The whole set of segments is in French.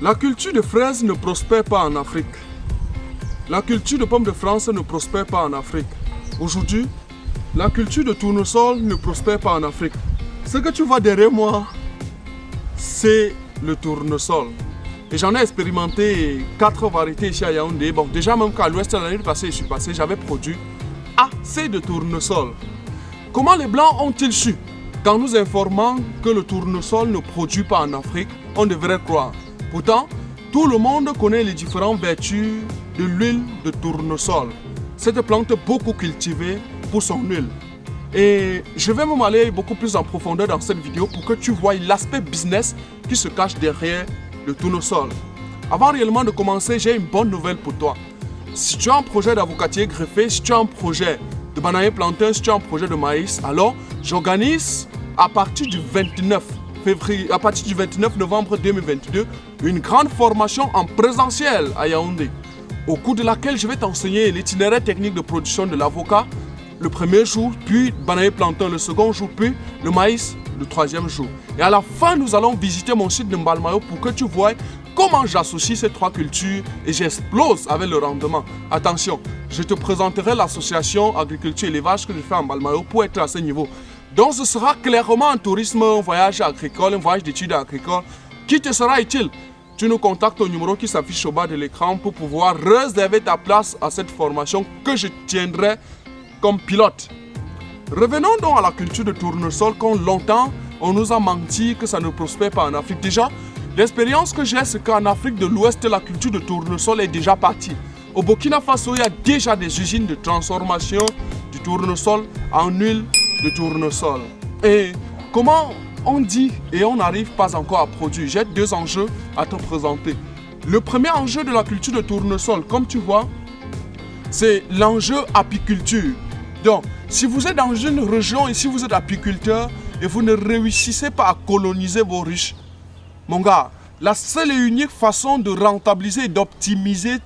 La culture de fraises ne prospère pas en Afrique. La culture de pommes de France ne prospère pas en Afrique. Aujourd'hui, la culture de tournesol ne prospère pas en Afrique. Ce que tu vois derrière moi, c'est le tournesol. Et j'en ai expérimenté 4 variétés ici à Yaoundé. Bon, déjà même qu'à l'ouest, l'année passée, je suis passé, j'avais produit assez de tournesol. Comment les Blancs ont-ils su? Qu'en nous informant que le tournesol ne produit pas en Afrique, on devrait croire. Pourtant, tout le monde connaît les différentes vertus de l'huile de tournesol. Cette plante est beaucoup cultivée pour son huile. Et je vais même aller beaucoup plus en profondeur dans cette vidéo pour que tu vois l'aspect business qui se cache derrière le tournesol. Avant réellement de commencer, j'ai une bonne nouvelle pour toi. Si tu as un projet d'avocatier greffé, si tu as un projet de bananier plantain, si tu as un projet de maïs, alors j'organise à partir du 29 novembre 2022 une grande formation en présentiel à Yaoundé, au cours de laquelle je vais t'enseigner l'itinéraire technique de production de l'avocat le premier jour, puis bananier plantain le second jour, puis le maïs le troisième jour. Et à la fin, nous allons visiter mon site de Mbalmayo pour que tu vois comment j'associe ces 3 cultures et j'explose avec le rendement. Attention, je te présenterai l'association agriculture et élevage que je fais en Mbalmayo pour être à ce niveau. Donc ce sera clairement un tourisme, un voyage agricole, un voyage d'études agricoles qui te sera utile. Tu nous contactes au numéro qui s'affiche au bas de l'écran pour pouvoir réserver ta place à cette formation que je tiendrai comme pilote. Revenons donc à la culture de tournesol. Quand longtemps on nous a menti que ça ne prospère pas en Afrique. Déjà, l'expérience que j'ai, c'est qu'en Afrique de l'Ouest, la culture de tournesol est déjà partie. Au Burkina Faso, il y a déjà des usines de transformation du tournesol en huile de tournesol. Et comment on dit et on n'arrive pas encore à produire? J'ai 2 enjeux à te présenter. Le premier enjeu de la culture de tournesol, comme tu vois, c'est l'enjeu apiculture. Donc, si vous êtes dans une région et si vous êtes apiculteur et vous ne réussissez pas à coloniser vos ruches, mon gars, la seule et unique façon de rentabiliser et d'optimiser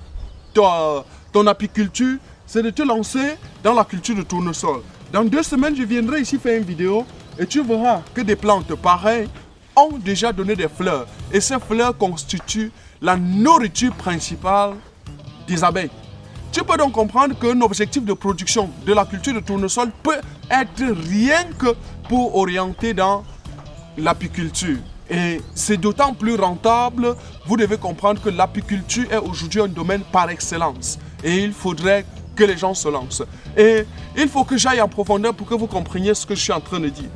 ton apiculture, c'est de te lancer dans la culture de tournesol. Dans 2 semaines, je viendrai ici faire une vidéo et tu verras que des plantes pareilles ont déjà donné des fleurs. Et ces fleurs constituent la nourriture principale des abeilles. Tu peux donc comprendre qu'un objectif de production de la culture de tournesol peut être rien que pour orienter dans l'apiculture. Et c'est d'autant plus rentable, vous devez comprendre que l'apiculture est aujourd'hui un domaine par excellence. Et il faudrait que les gens se lancent. Et il faut que j'aille en profondeur pour que vous compreniez ce que je suis en train de dire.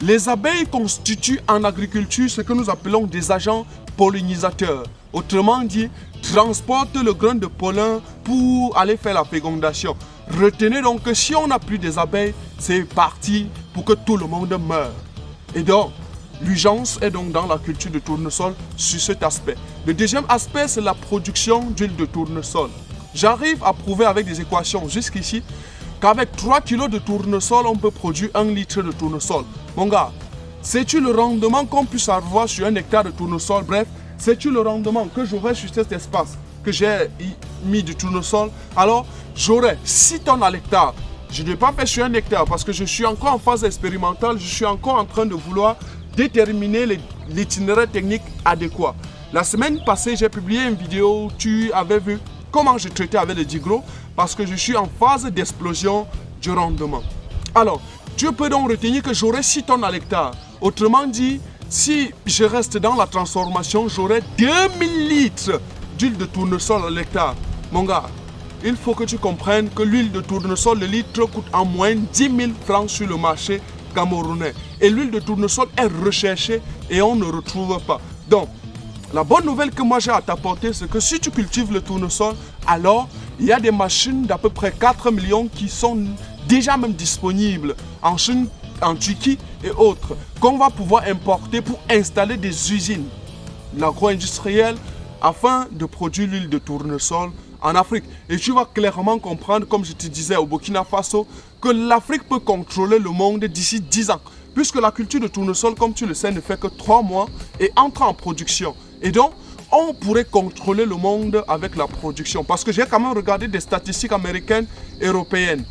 Les abeilles constituent en agriculture ce que nous appelons des agents pollinisateurs. Autrement dit, transportent le grain de pollen pour aller faire la fécondation. Retenez donc que si on n'a plus des abeilles, c'est parti pour que tout le monde meure. Et donc, l'urgence est donc dans la culture de tournesol sur cet aspect. Le deuxième aspect, c'est la production d'huile de tournesol. J'arrive à prouver avec des équations jusqu'ici qu'avec 3 kg de tournesol, on peut produire 1 litre de tournesol. Mon gars, sais-tu le rendement qu'on puisse avoir sur 1 hectare de tournesol? Bref, sais-tu le rendement que j'aurai sur cet espace que j'ai mis du tournesol? Alors, j'aurai 6 tonnes à l'hectare. Je ne vais pas faire sur 1 hectare parce que je suis encore en phase expérimentale. Je suis encore en train de vouloir déterminer l'itinéraire technique adéquat. La semaine passée, j'ai publié une vidéo où tu avais vu comment je traitais avec le digro parce que je suis en phase d'explosion du rendement. Alors, tu peux donc retenir que j'aurai 6 tonnes à l'hectare. Autrement dit, si je reste dans la transformation, j'aurai 2000 litres d'huile de tournesol à l'hectare. Mon gars, il faut que tu comprennes que l'huile de tournesol, le litre coûte en moyenne 10 000 francs sur le marché camerounais. Et l'huile de tournesol est recherchée et on ne retrouve pas. Donc, la bonne nouvelle que moi j'ai à t'apporter, c'est que si tu cultives le tournesol, alors il y a des machines d'à peu près 4 millions qui sont déjà même disponibles en Chine, en Turquie et autres, qu'on va pouvoir importer pour installer des usines agro-industrielles afin de produire l'huile de tournesol en Afrique. Et tu vas clairement comprendre, comme je te disais au Burkina Faso, que l'Afrique peut contrôler le monde d'ici 10 ans. Puisque la culture de tournesol, comme tu le sais, ne fait que 3 mois et entre en production. Et donc, on pourrait contrôler le monde avec la production. Parce que j'ai quand même regardé des statistiques américaines et européennes.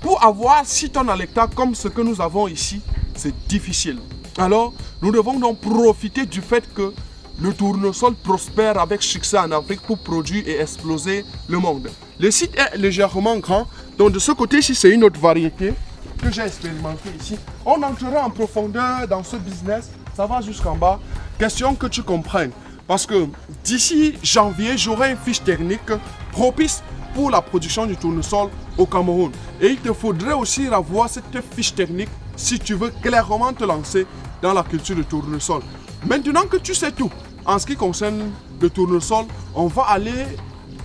Pour avoir 6 tonnes à l'hectare comme ce que nous avons ici, c'est difficile. Alors, nous devons donc profiter du fait que le tournesol prospère avec succès en Afrique pour produire et exploser le monde. Le site est légèrement grand, donc de ce côté-ci, c'est une autre variété que j'ai expérimenté ici. On entrera en profondeur dans ce business, ça va jusqu'en bas. Question que tu comprennes, parce que d'ici janvier, j'aurai une fiche technique propice pour la production du tournesol au Cameroun. Et il te faudrait aussi revoir cette fiche technique si tu veux clairement te lancer dans la culture du tournesol. Maintenant que tu sais tout, en ce qui concerne le tournesol, on va aller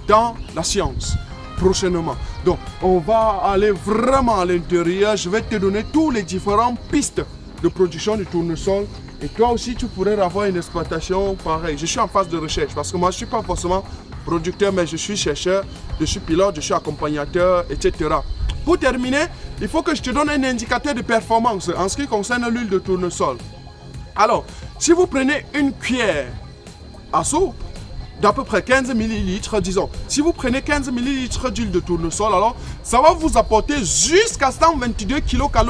dans la science prochainement. Donc, on va aller vraiment à l'intérieur. Je vais te donner toutes les différentes pistes de production du tournesol. Et toi aussi, tu pourrais avoir une exploitation pareille. Je suis en phase de recherche parce que moi, je ne suis pas forcément producteur, mais je suis chercheur, je suis pilote, je suis accompagnateur, etc. Pour terminer, il faut que je te donne un indicateur de performance en ce qui concerne l'huile de tournesol. Alors, si vous prenez une cuillère à soupe d'à peu près 15 ml, disons, si vous prenez 15 ml d'huile de tournesol, alors ça va vous apporter jusqu'à 122 kcal.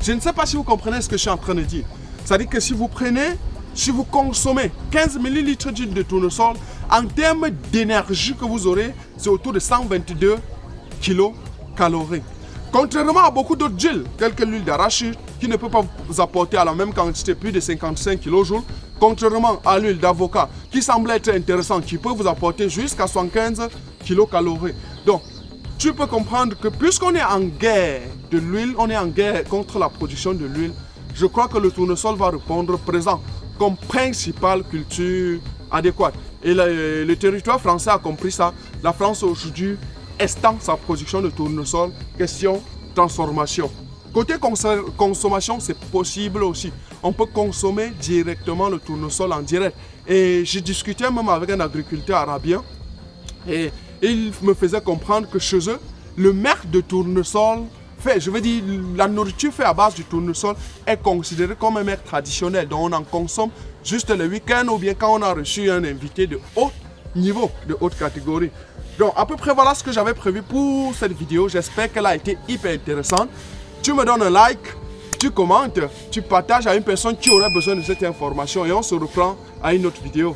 Je ne sais pas si vous comprenez ce que je suis en train de dire. C'est-à-dire que si vous consommez 15 ml d'huile de tournesol, en termes d'énergie que vous aurez, c'est autour de 122 kcal. Contrairement à beaucoup d'autres huiles, telles que l'huile d'arachide, qui ne peut pas vous apporter à la même quantité plus de 55 kJ, contrairement à l'huile d'avocat, qui semble être intéressante, qui peut vous apporter jusqu'à 75 kcal. Donc, tu peux comprendre que puisqu'on est en guerre de l'huile, on est en guerre contre la production de l'huile, je crois que le tournesol va répondre présent comme principale culture adéquate. Et le territoire français a compris ça. La France aujourd'hui étend sa production de tournesol. Question transformation. Côté consommation, c'est possible aussi. On peut consommer directement le tournesol en direct. Et j'ai discuté même avec un agriculteur arabien et il me faisait comprendre que chez eux, le merc de tournesol, la nourriture faite à base du tournesol est considérée comme un merc traditionnel. Donc on en consomme juste le week-end ou bien quand on a reçu un invité de haut niveau, de haute catégorie. Donc à peu près voilà ce que j'avais prévu pour cette vidéo. J'espère qu'elle a été hyper intéressante. Tu me donnes un like, tu commentes, tu partages à une personne qui aurait besoin de cette information et on se reprend à une autre vidéo.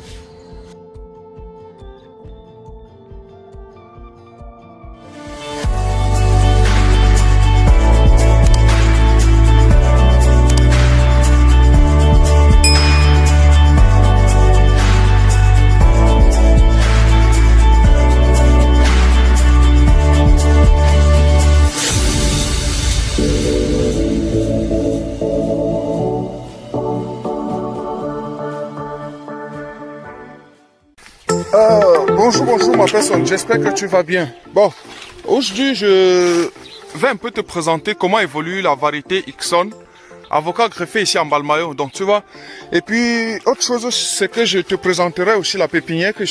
Bonjour ma personne, j'espère que tu vas bien. Bon, aujourd'hui je vais un peu te présenter comment évolue la variété Ixon, avocat greffé ici en Balmayo, donc tu vois. Et puis autre chose, c'est que je te présenterai aussi la pépinière que